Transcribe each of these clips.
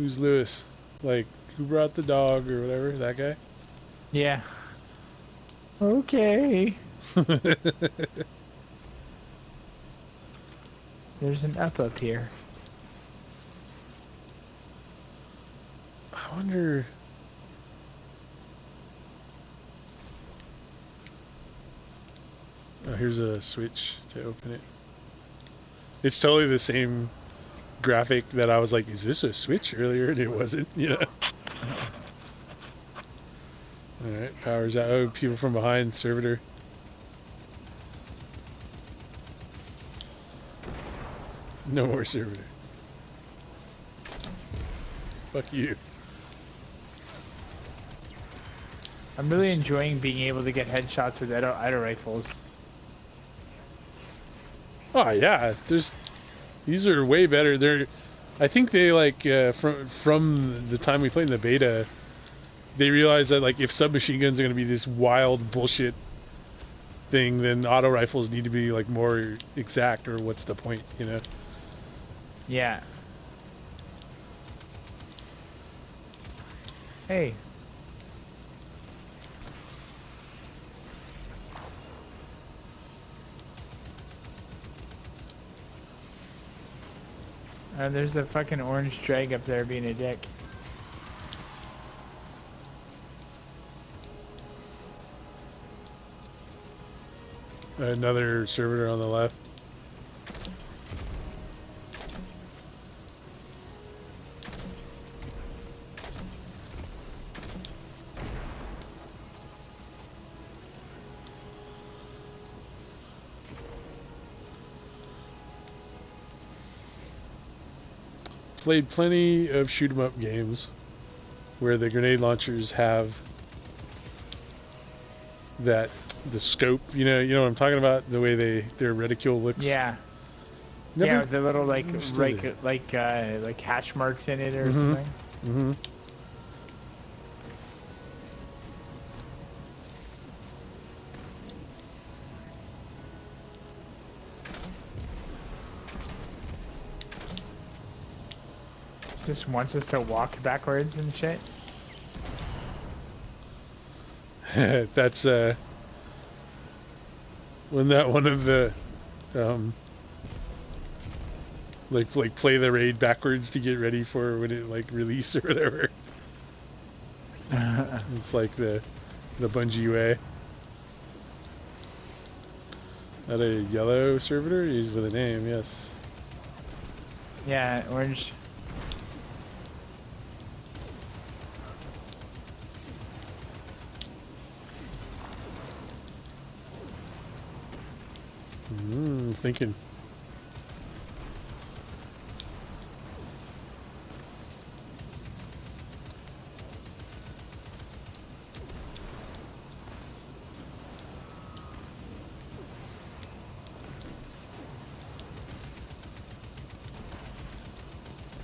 Who's Lewis? Like, who brought the dog or whatever? That guy? Yeah. Okay. There's an up here. I wonder. Oh, here's a switch to open it. It's totally the same graphic that I was like, is this a switch earlier? And it wasn't, you know? Alright, power's out. Oh, people from behind, servitor. No more servitor. Fuck you. I'm really enjoying being able to get headshots with auto rifles. Oh yeah, these are way better. I think they like from the time we played in the beta, they realized that like if submachine guns are going to be this wild bullshit thing, then auto rifles need to be like more exact, or what's the point, you know? Yeah. Hey. There's a fucking orange drag up there being a dick. Another servitor on the left. Played plenty of shoot 'em up games where the grenade launchers have the scope, you know what I'm talking about, the way their reticule looks. Yeah. Never, yeah, with the little like understood like hash marks in it or something. Mm-hmm. Just wants us to walk backwards and shit. That's when that one of the like play the raid backwards to get ready for when it like release or whatever. It's like the Bungie way. That a yellow servitor? He's with a name, yes. Yeah, orange. Thinking.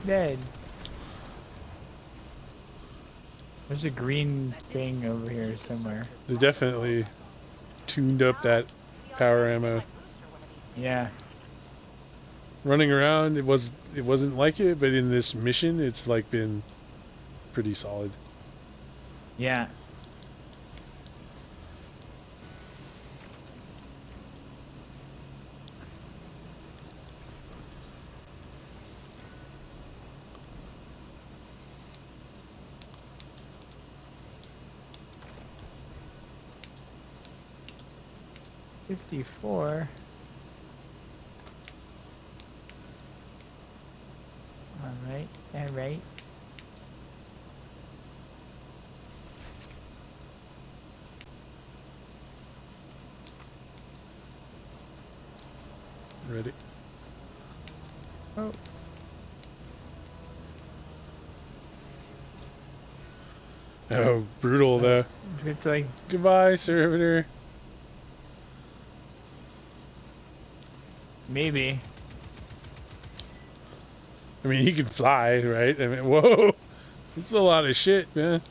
Dead. There's a green thing over here somewhere. They definitely tuned up that power ammo. Yeah. Running around, it wasn't like it, but in this mission, it's like been pretty solid. Yeah. $54. Alright, alright. Ready? Oh. Oh, brutal though. It's like, Goodbye, servitor. maybe. I mean, he can fly, right? I mean, whoa, that's a lot of shit, man.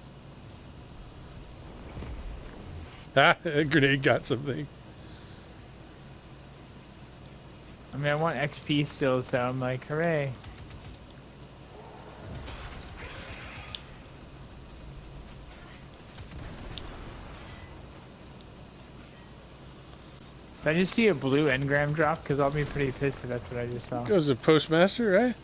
Ah, a grenade got something. I mean, I want XP still, so I'm like, hooray. Did I just see a blue engram drop? Because I'll be pretty pissed if that's what I just saw. Goes the postmaster, right?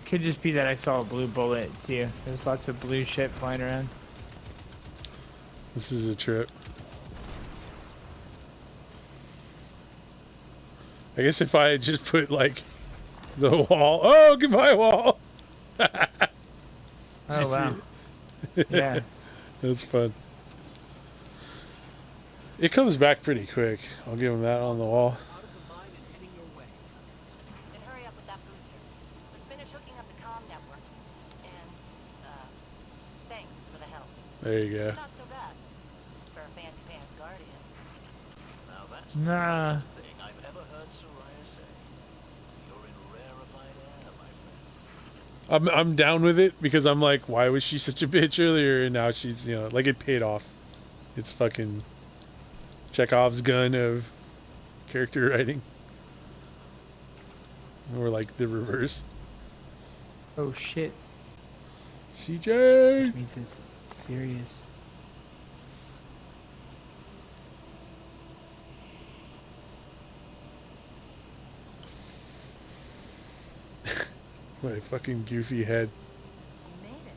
Could just be that I saw a blue bullet too. There's lots of blue shit flying around. This is a trip. I guess if I had just put like the wall. Oh, goodbye wall. Did you Oh wow. see it? Yeah. That's fun. It comes back pretty quick. I'll give him that on the wall. Out of the mine and heading your way. Then hurry up with that booster. Let's finish hooking up the comm network. And, thanks for the help. There you go. Not so bad. For a fancy pants guardian. Now that's Nah. the nicest thing I've ever heard Soraya say. You're in rarefied air, my friend. I'm down with it because I'm like, why was she such a bitch earlier? And now she's, you know, like it paid off. It's fucking Chekhov's gun of character writing. Or like the reverse. Oh shit. CJ! Which means it's serious. What a fucking goofy head. You made it.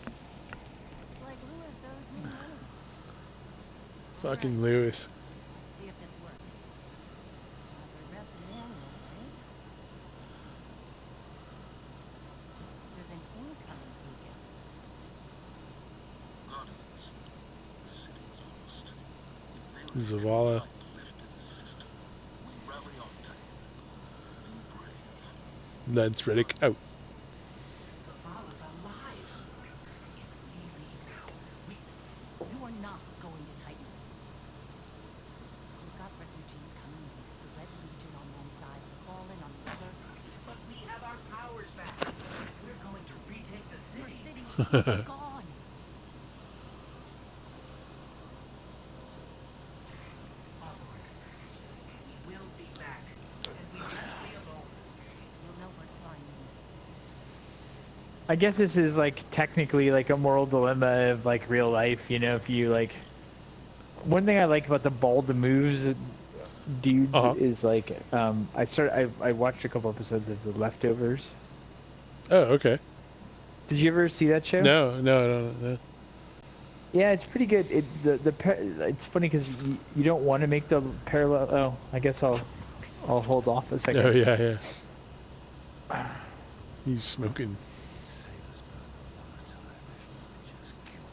Looks like Lewis owes me money. Fucking Lewis. Let's see if this works. I read the manual, right? There's an incoming beacon. Guardians, the city's lost. If there is Zavala. any light left in the system, we rally on to him. Be brave. That's Riddick out. Zavala's alive. If we leave now, you are not going to Titan. We've got refugees coming in. The Red Legion on one side, the Fallen on the other. But we have our powers back. If we're going to retake the Your city. city is gone. Onward. We will be back. And we won't be alone. You'll know where to find me. I guess this is like technically like a moral dilemma of like real life, you know, if you like one thing I like about the bald moves dudes is like I watched a couple episodes of The Leftovers. Oh, okay. Did you ever see that show? No. Yeah, it's pretty good. It's funny because you don't want to make the parallel. Oh, I guess I'll hold off a second. Oh, yeah. He's smoking. Save us both a lot of time if we just kill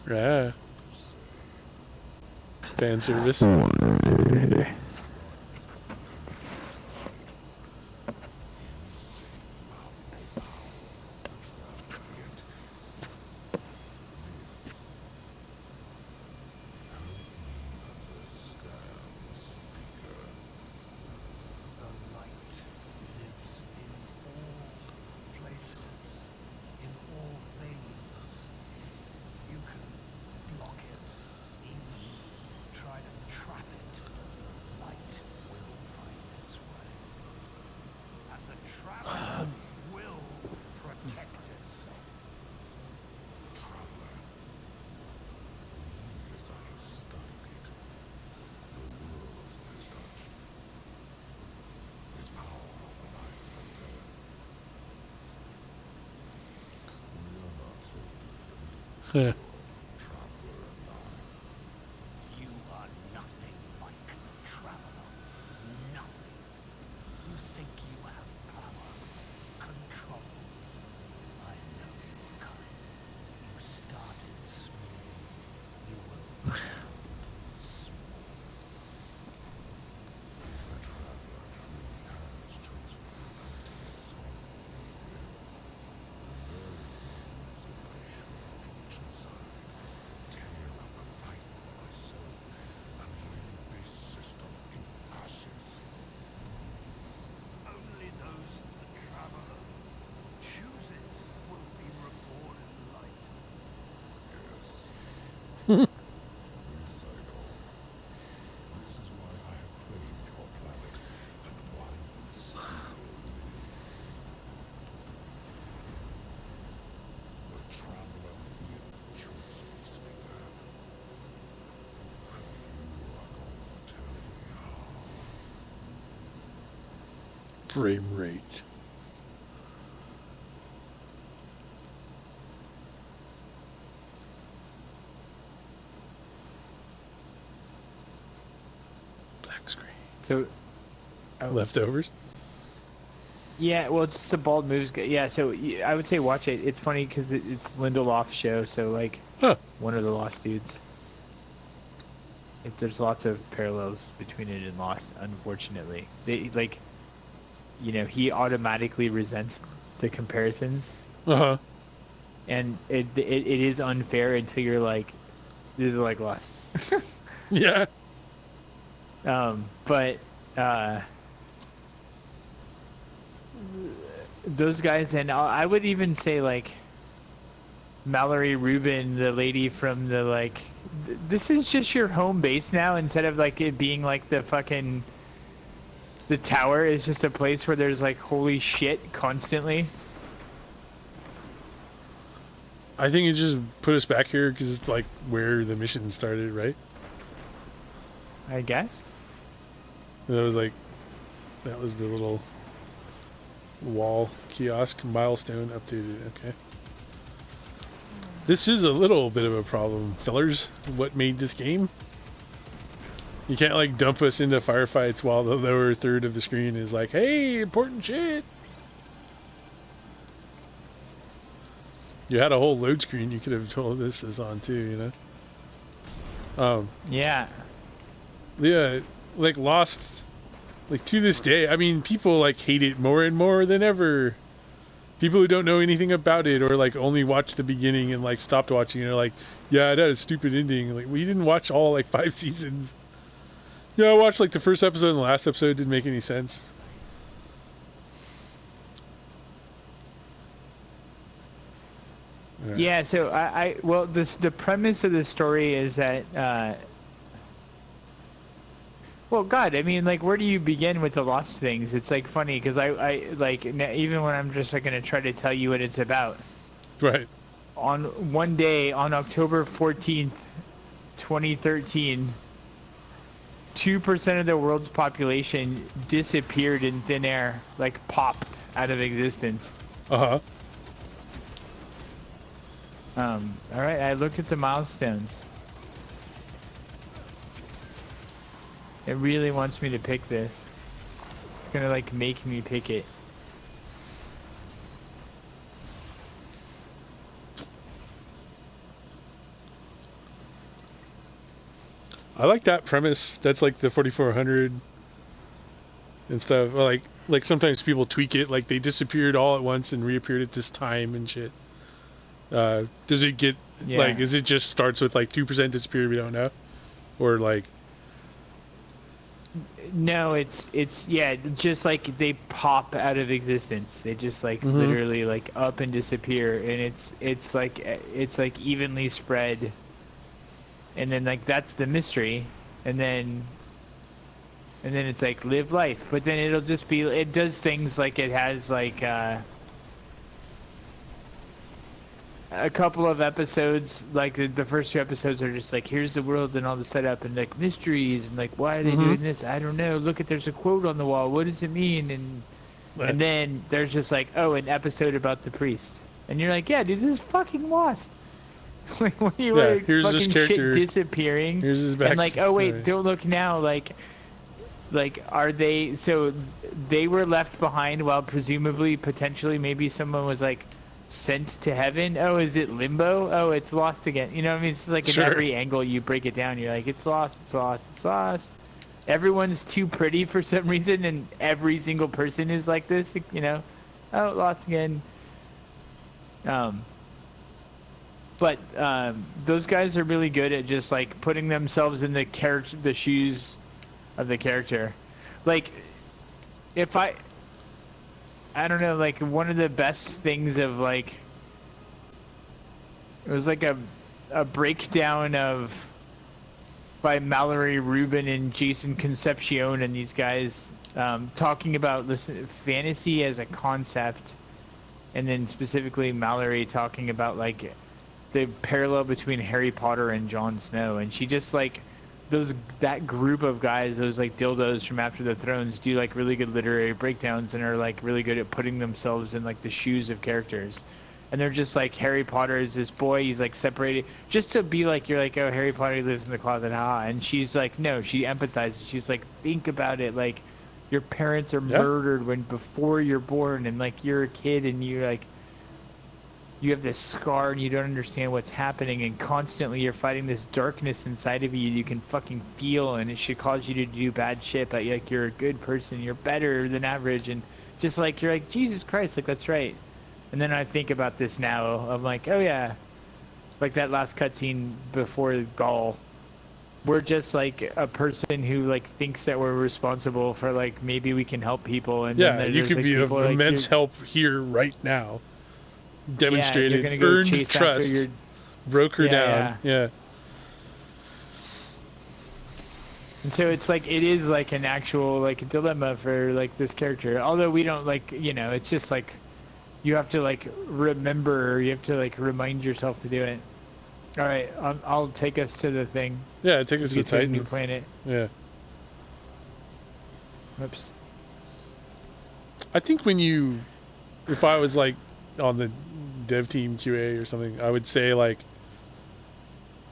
Yeah. Fan service. The light lives in all places, in all things. You can block it, even try to trap it, but the light will find its way. And the traveler will protect itself. The traveler. For years I have studied it. The world it has touched. Its power over life and death. We are not so different. Traveler and I. You are nothing like the traveler. Nothing. You think you have power, control. I know your kind. You started small. You will end small. If the traveler truly has chosen humanity in its own free will, then there is no reason I should not reach inside, tear up a light for myself, and leave this system in ashes. Only those the traveler chooses will be reborn in the light. Yes. This I know. This is why I have claimed your planet, and why you still live. Frame rate. Black screen. So, oh, Leftovers. yeah, well, it's just the bald moves. Yeah, so I would say watch it. It's funny because it's Lindelof's show, so like Huh. one of the Lost dudes. There's lots of parallels between it and Lost, unfortunately. They like, you know, he automatically resents the comparisons, Uh-huh. and it is unfair until you're like, this is like Lost. Yeah. But those guys, and I would even say like Mallory Rubin, the lady from the like, this is just your home base now, instead of like it being like the fucking, the tower is just a place where there's like holy shit constantly. I think it just put us back here because it's like where the mission started, right? I guess. That was like, that was the little wall kiosk milestone updated. Okay. This is a little bit of a problem, fellers. What made this game? You can't like dump us into firefights while the lower third of the screen is like, hey, important shit. You had a whole load screen. You could have told this on too, you know? Yeah. Yeah, like Lost, like to this day, I mean, people like hate it more and more than ever. People who don't know anything about it or like only watched the beginning and like stopped watching and are like, yeah, it had a stupid ending. Like, we didn't watch all like 5 seasons. Yeah, I watched like the first episode and the last episode. Didn't make any sense. Yeah, so well, the premise of the story is that, well, God, I mean, like, where do you begin with the Lost things? It's like funny because I like even when I'm just like gonna try to tell you what it's about. Right. On one day, on October 14th, 2013, 2% of the world's population disappeared in thin air, like popped out of existence. Uh-huh. All right, I looked at the milestones. It really wants me to pick this. It's gonna like make me pick it. I like that premise. That's like the 4400 and stuff. Like sometimes people tweak it, like they disappeared all at once and reappeared at this time and shit. Does it get like, is it just starts with like 2% disappeared, we don't know? Or like, no, it's yeah, just like they pop out of existence. They just like literally like up and disappear, and it's like evenly spread. And then like that's the mystery, and then it's like live life. But then it'll just be, it does things like it has like a couple of episodes, like the first 2 episodes are just like, here's the world and all the setup and like mysteries and like, why are they doing this? I don't know. Look at, there's a quote on the wall. What does it mean? And then there's just like, oh, an episode about the priest. And you're like, yeah, dude, this is fucking Lost. Like, when you were here's this fucking character shit disappearing. Here's his back. And like, oh wait, don't look now. Like are they, so they were left behind while presumably, potentially, maybe someone was like sent to heaven. Oh, is it limbo? Oh, it's Lost again. You know what I mean? It's like in every angle you break it down, you're like, it's Lost, it's Lost, it's Lost. Everyone's too pretty for some reason, and every single person is like this, you know? Oh, Lost again. But those guys are really good at just like putting themselves in the shoes of the character. Like, if I don't know, like one of the best things of like, it was like a breakdown of, by Mallory Rubin and Jason Concepcion and these guys talking about fantasy as a concept, and then specifically Mallory talking about like the parallel between Harry Potter and Jon Snow, and she just like that group of guys, those like dildos from After the Thrones, do like really good literary breakdowns and are like really good at putting themselves in like the shoes of characters. And they're just like, Harry Potter is this boy, he's like separated, just to be like, you're like, oh, Harry Potter lives in the closet, ha. And she's like, no, she empathizes. She's like, think about it, like your parents are Yeah. murdered when before you're born, and like you're a kid and you like you have this scar and you don't understand what's happening, and constantly you're fighting this darkness inside of you can fucking feel, and it should cause you to do bad shit, but like you're a good person, you're better than average, and just like you're like, Jesus Christ, like that's right. And then I think about this now, I'm like, oh yeah, like that last cutscene before Gaul, we're just like a person who like thinks that we're responsible for like maybe we can help people, and Yeah, then you there's could like be of people like, immense you're, help here right now. yeah, you're Demonstrated, gonna go earned chase trust, after your, broke her Yeah, down. Yeah. and so it's like it is like an actual like dilemma for like this character. Although we don't like, you know, it's just like you have to like remember, you have to like remind yourself to do it. All right, I'll take us to the thing. Yeah, take us to Get to a new Titan. planet. Yeah. Whoops. I think if I was like on the dev team QA or something, I would say like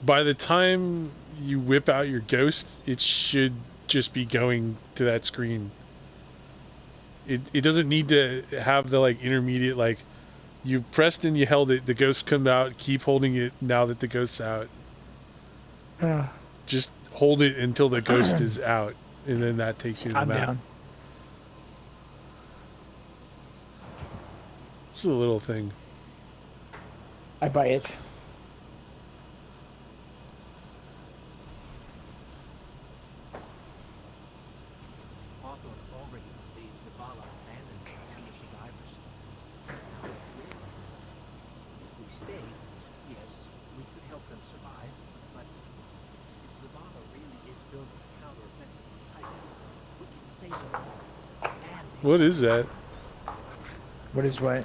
by the time you whip out your ghost, it should just be going to that screen. It doesn't need to have the like intermediate, like you pressed and you held it, the ghost come out, keep holding it now that the ghost's out. Just hold it until the ghost is out, and then that takes you to the I'm map. down. Just a little thing. I buy it. Hawthorne already believes Zavala abandoned her and the survivors. Now that we're gone, if we stayed, yes, we could help them survive, but if Zavala really is building a counteroffensive on Titan, we could save them all. And take What is that? What is what?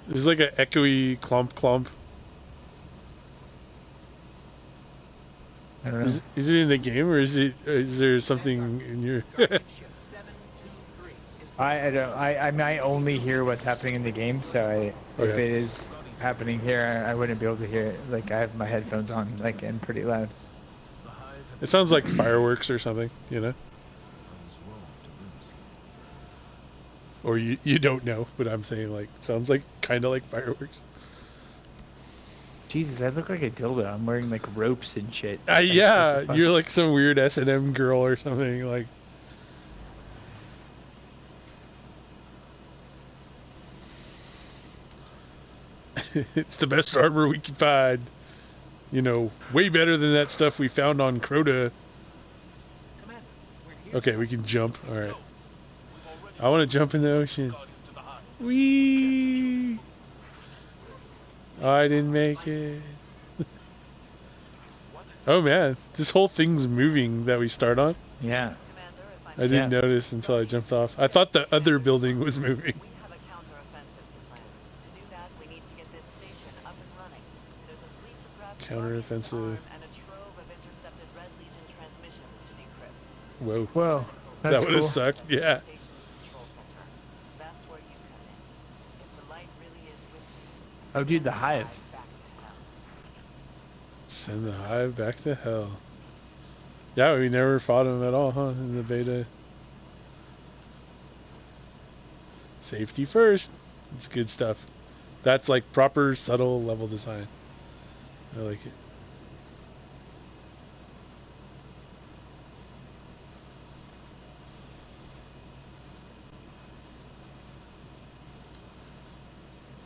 There's like an echoey clump. I don't know. Is it in the game, or is there something in your? Starship 723 is I might only hear what's happening in the game, so if Okay. it is happening here, I wouldn't be able to hear it. Like I have my headphones on, like, and pretty loud. The Hive have It sounds like fireworks or something, you know? done us wrong to bring us here. Or you don't know, but I'm saying like sounds like kind of like fireworks. Jesus, I look like a dildo. I'm wearing like ropes and shit. Like, what Yeah, the fuck? you're like some weird S&M girl or something like. It's the best armor we can find. You know, way better than that stuff we found on Crota. Commander, we're here. Okay, we can jump. All right. We've already I want to jump in the ocean. Guardians to the Hive. Whee! I didn't make it. What? Oh man, this whole thing's moving that we start on. Yeah. Commander, if I didn't Yeah. notice until I jumped off. I thought the other building was moving. we have a counteroffensive to plan. To do that, we need to get this station up and running. There's a fleet to grab Counteroffensive. and a trove of intercepted Red Legion transmissions to decrypt. Whoa. Whoa, That that's would have cool. sucked. Yeah. Station's control center. That's where you come in. If the light really is with you, Oh, dude, the Hive. back to hell. Send the Hive back to hell. Yeah, we never fought him at all, huh? In the beta. Safety first. It's good stuff. That's like proper subtle level design. I like it.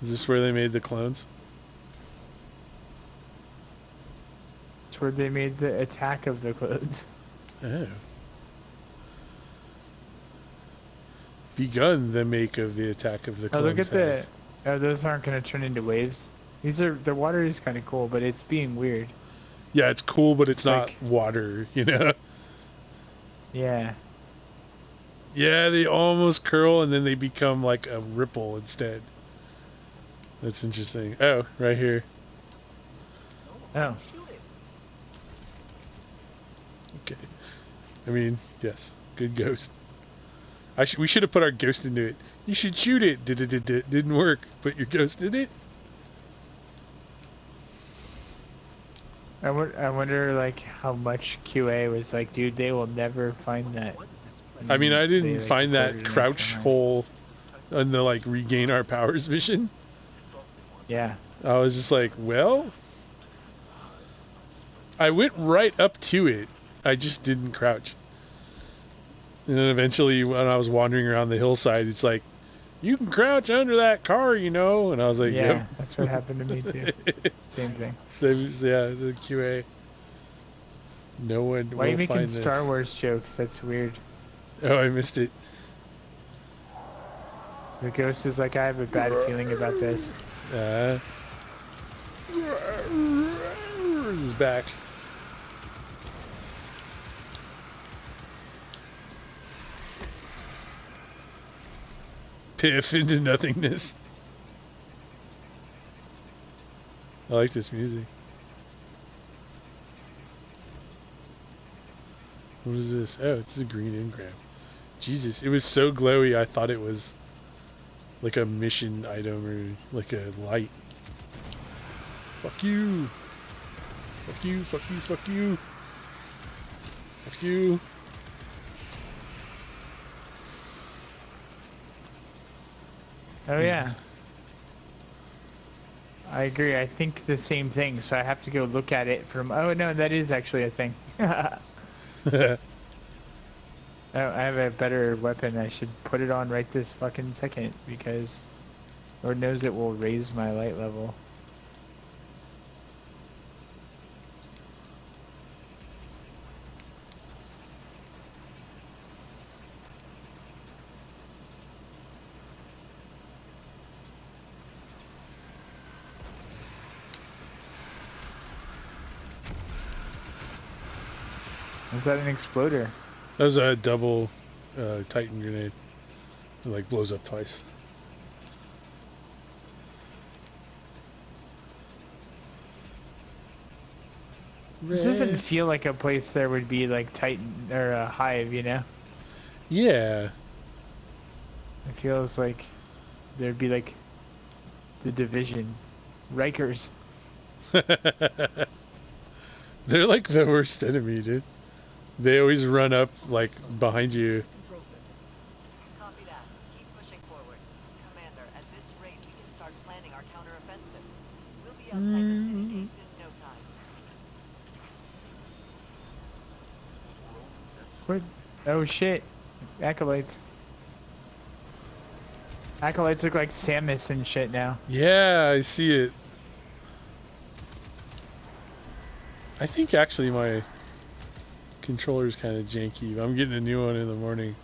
Is this where they made the clones? It's where they made the Attack of the Clones. Oh. Begun the make of the Attack of the Oh, Clones. look at the. has. Oh, those aren't gonna turn into waves. The water is kind of cool, but it's being weird. Yeah, it's cool, but it's not like- water, you know? Yeah. Yeah, they almost curl and then they become like a ripple instead. That's interesting. Oh, right here. Oh. Shoot it. Okay. I mean, yes, good ghost. We should have put our ghost into it. You should shoot it. Didn't work. Put your ghost in it. I wonder like how much QA was like, dude, they will never find that. Was this place? I mean, I didn't They, like, find that recorded it crouch somehow. hole on the like regain our powers mission. Yeah. I was just like, well, I went right up to it. I just didn't crouch. And then eventually, when I was wandering around the hillside, it's like, you can crouch under that car, you know. And I was like, Yeah, yep. that's what happened to me too. Same thing. So, yeah, the QA. No one Why are you will making find Star this. Wars jokes? That's weird. Oh, I missed it. The ghost is like, I have a bad feeling about this. Is back. Piff into nothingness. I like this music. What is this? Oh, it's a green engram. Jesus, it was so glowy I thought it was like a mission item or like a light. Fuck you. Fuck you, fuck you, fuck you. Fuck you. Oh yeah. I agree. I think the same thing, so I have to go look at it from... Oh no, that is actually a thing. Oh, I have a better weapon. I should put it on right this fucking second, because Lord knows it will raise my light level. Is that an exploder? That was a double Titan grenade. It like blows up twice. This doesn't feel like a place there would be like Titan or a Hive, you know? Yeah. It feels like there'd be like the Division, Rikers. They're like the worst enemy, dude. They always run up like behind you. Control center. Copy that. Keep pushing forward. Commander, at this rate, we can start planning our counteroffensive. We'll be outside the city gates in no time. What? Oh shit. Acolytes. Acolytes look like Samus and shit now. Yeah, I see it. I think actually my controller's kind of janky. I'm getting a new one in the morning.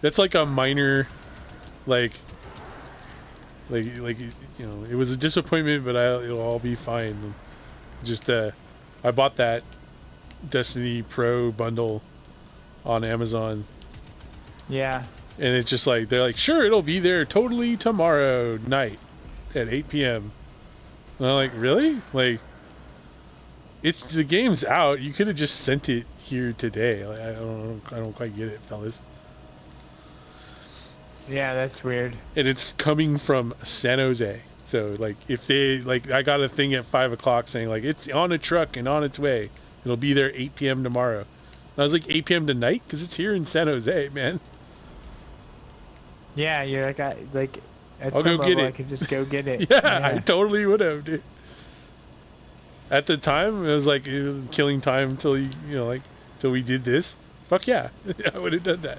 That's like a minor, like you know, it was a disappointment, but it'll all be fine. Just I bought that Destiny Pro bundle on Amazon, Yeah. and it's just like they're like, sure, it'll be there totally tomorrow night at 8 p.m. And I'm like, really? Like, the game's out. You could have just sent it here today. Like, I don't quite get it, fellas. Yeah, that's weird. And it's coming from San Jose. So like, if they like, I got a thing at 5 o'clock saying like it's on a truck and on its way. It'll be there 8 p.m. tomorrow. And I was like, 8 p.m. tonight, because it's here in San Jose, man. Yeah, you're like, at I'll some go get level I it. could just go get it. Yeah, I totally would have, dude. At the time, it was like killing time till till we did this. Fuck yeah, I would have done that.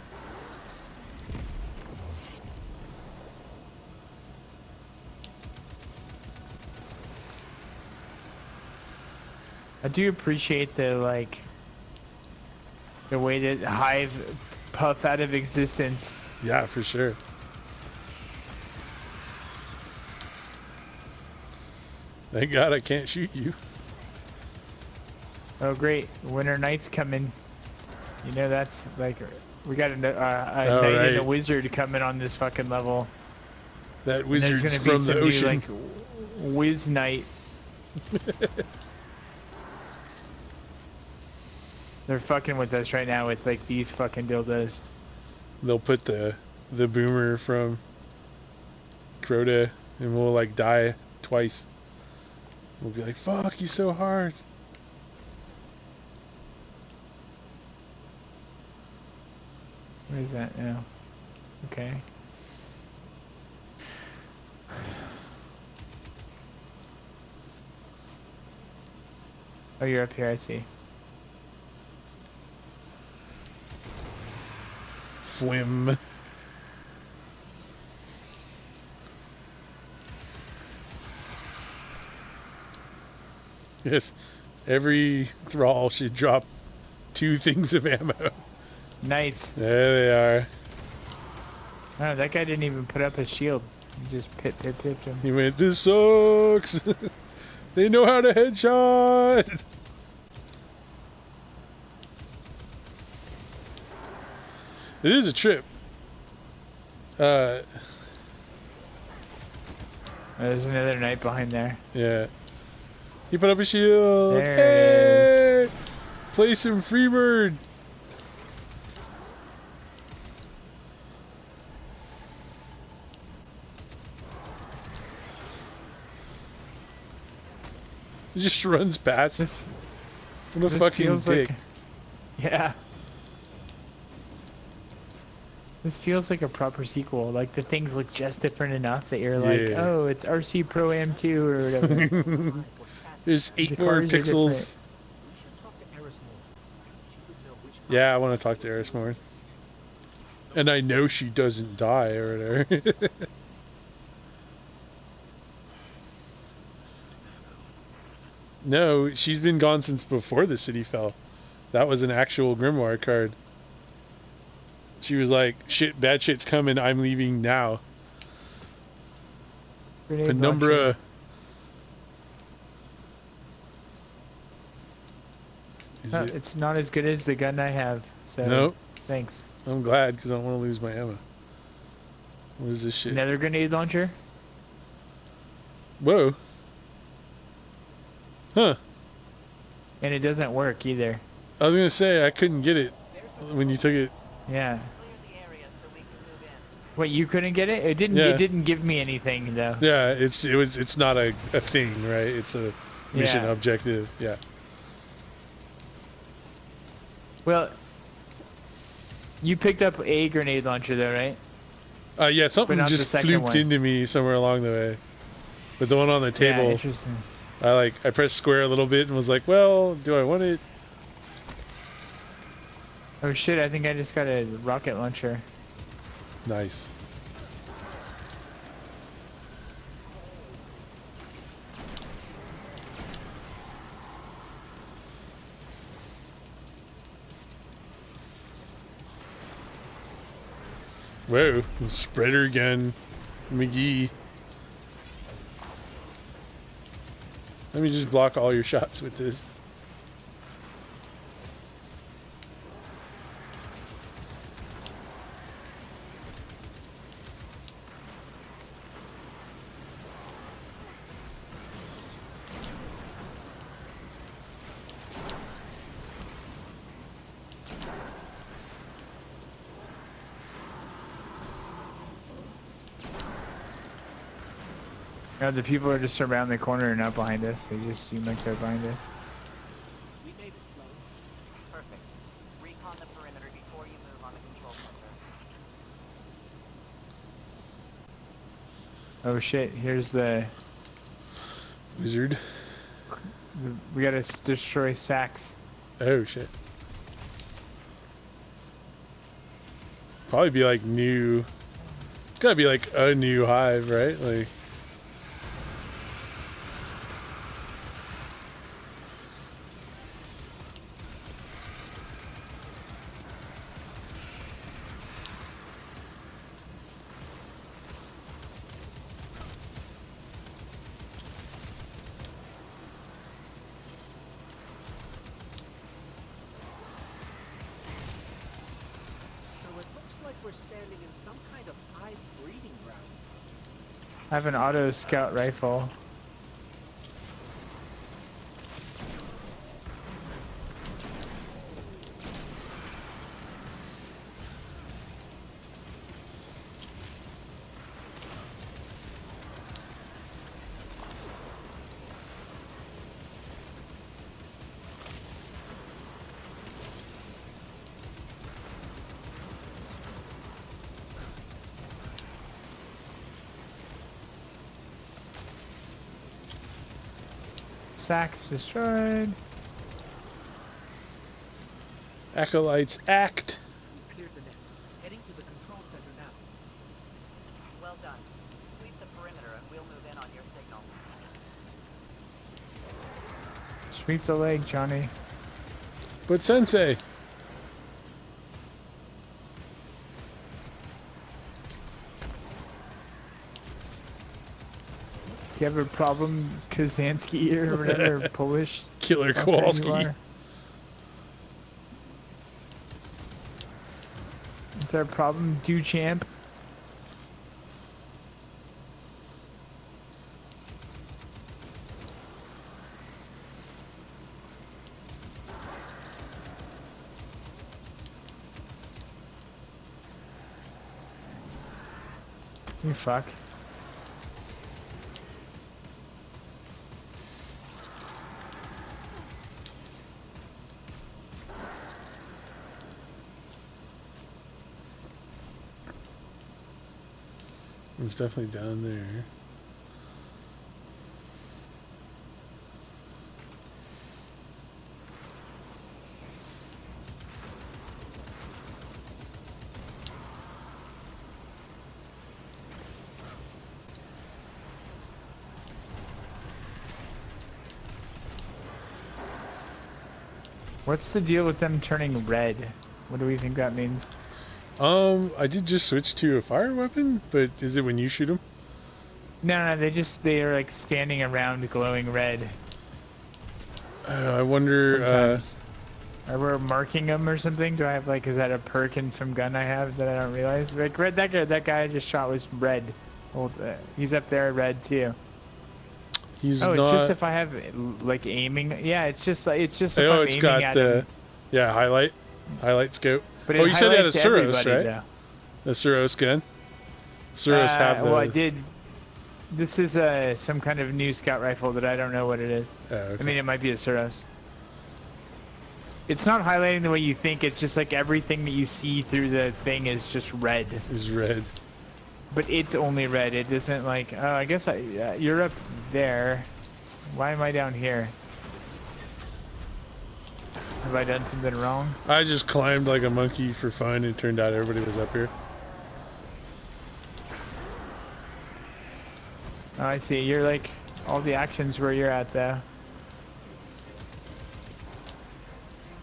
I do appreciate the way that Hive puff out of existence. Yeah, for sure. Thank God I can't shoot you. Oh great, Winter Night's coming. You know that's like we got a knight right. and a wizard coming on this fucking level. That And there's wizard's gonna be from the some new, ocean. like Wiz Knight. They're fucking with us right now with like these fucking dildos. They'll put the boomer from Crota, and we'll like die twice. We'll be like, fuck, he's so hard. What is that now? Okay. Oh, you're up here, I see. Fwim. Yes, every thrall should drop 2 things of ammo. Nice. There they are. Oh, that guy didn't even put up a shield. He just pipped him. He went, this sucks. They know how to headshot. It is a trip. There's another knight behind there. Yeah. He put up a shield. There it Hey! Play some Freebird. He just runs past. This What a this fucking feels dick. like, yeah. This feels like a proper sequel. Like the things look just different enough that you're like, Yeah. oh, it's RC Pro M2 or whatever. There's 8 The more cars are pixels. We should talk to Eris more. She would know which Yeah, I want to talk to Eris more. And I know she doesn't die or whatever. No, she's been gone since before the city fell. That was an actual Grimoire card. She was like, shit, bad shit's coming, I'm leaving now. Grenade Penumbra. launcher. Is Oh, it? it's not as good as the gun I have, so Nope. thanks. I'm glad because I don't want to lose my ammo. What is this shit? Another grenade launcher? Whoa. Huh. And it doesn't work either. I was gonna say I couldn't get it when you took it. Yeah. Clear the area so we can move in. Wait, you couldn't get it? It didn't. Yeah. It didn't give me anything though. Yeah, it's not a thing, right? It's a mission Yeah. objective. Yeah. Well, you picked up a grenade launcher though, right? Yeah, something not the just second flooped one. into me somewhere along the way. But the one on the Yeah, table, interesting. I pressed square a little bit and was like, well, do I want it? Oh shit! I think I just got a rocket launcher. Nice. Whoa, spreader gun, McGee. Let me just block all your shots with this. No, the people are just around the corner and not behind us. They just seem like they're behind us. we made it, Sloan. Perfect. Recon the perimeter before you move on the control center. Oh shit! Here's the. Wizard. We gotta destroy sacks. Oh shit. Probably be like new. It's gotta be like a new hive, right? Like. So it looks like we're standing in some kind of hive breeding ground. I have an auto scout rifle. Sacks destroyed. Acolytes act. We cleared the nest. Heading to the control center now. Well done. Sweep the perimeter and we'll move in on your signal. Sweep the leg, Johnny. But Sensei. Do you have a problem, Kazansky or whatever, Polish? Killer fucker you Kowalski. are? Is there a problem, Duchamp? You fuck. It's definitely down there. What's the deal with them turning red? What do we think that means? I did just switch to a fire weapon, but is it when you shoot them? No, they're like standing around glowing red. I wonder, Sometimes. Or we're marking them or something? Do I have like, is that a perk in some gun I have that I don't realize? Like red, that guy I just shot was red. Well, he's up there red too. he's Oh, not... it's just if I have like aiming. Yeah, it's just if Oh, I'm it's aiming got at the... him. Yeah, highlight scope. But Oh, it you said you had a highlights Suros, everybody, right? though. A Suros gun? Suros have the... Well, I did. This is some kind of new scout rifle that I don't know what it is. Oh, okay. I mean, it might be a Suros. It's not highlighting the way you think. It's just like everything that you see through the thing is just red. Is red. But it's only red. It doesn't like. Oh, I guess you're up there. Why am I down here? Have I done something wrong? I just climbed like a monkey for fun, and it turned out everybody was up here. Oh, I see. You're like all the actions where you're at though.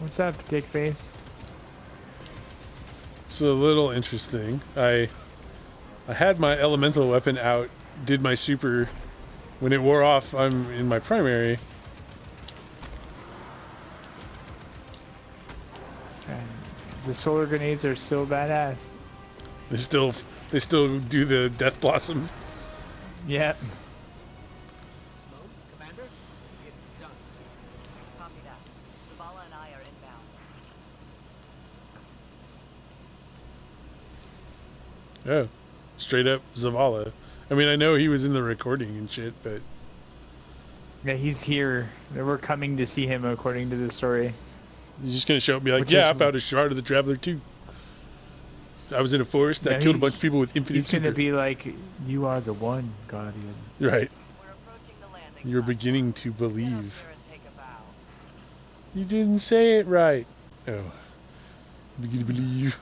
What's up, dick face? It's a little interesting. I had my elemental weapon out, did my super. When it wore off, I'm in my primary. The solar grenades are so badass. They still do the death blossom. Yep. Sloan, Commander, it's done. Copy that. Zavala and I are inbound. Oh, straight up Zavala. I mean, I know he was in the recording and shit, but Yeah, he's here. We're coming to see him according to the story. he's just gonna show up and be like, Which "Yeah, I is- found a shard of the Traveler too. I was in a forest. Yeah, I killed a bunch of people with infinite He's gonna super." be like, "You are the one, Guardian." Right. We're approaching the landing. You're platform. beginning to Get up believe. there and take a bow. You didn't say it right. Oh. Begin to believe.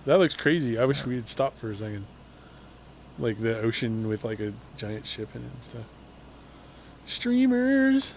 That looks crazy. I wish we had stopped for a second. Like the ocean with like a giant ship in it and stuff. Streamers!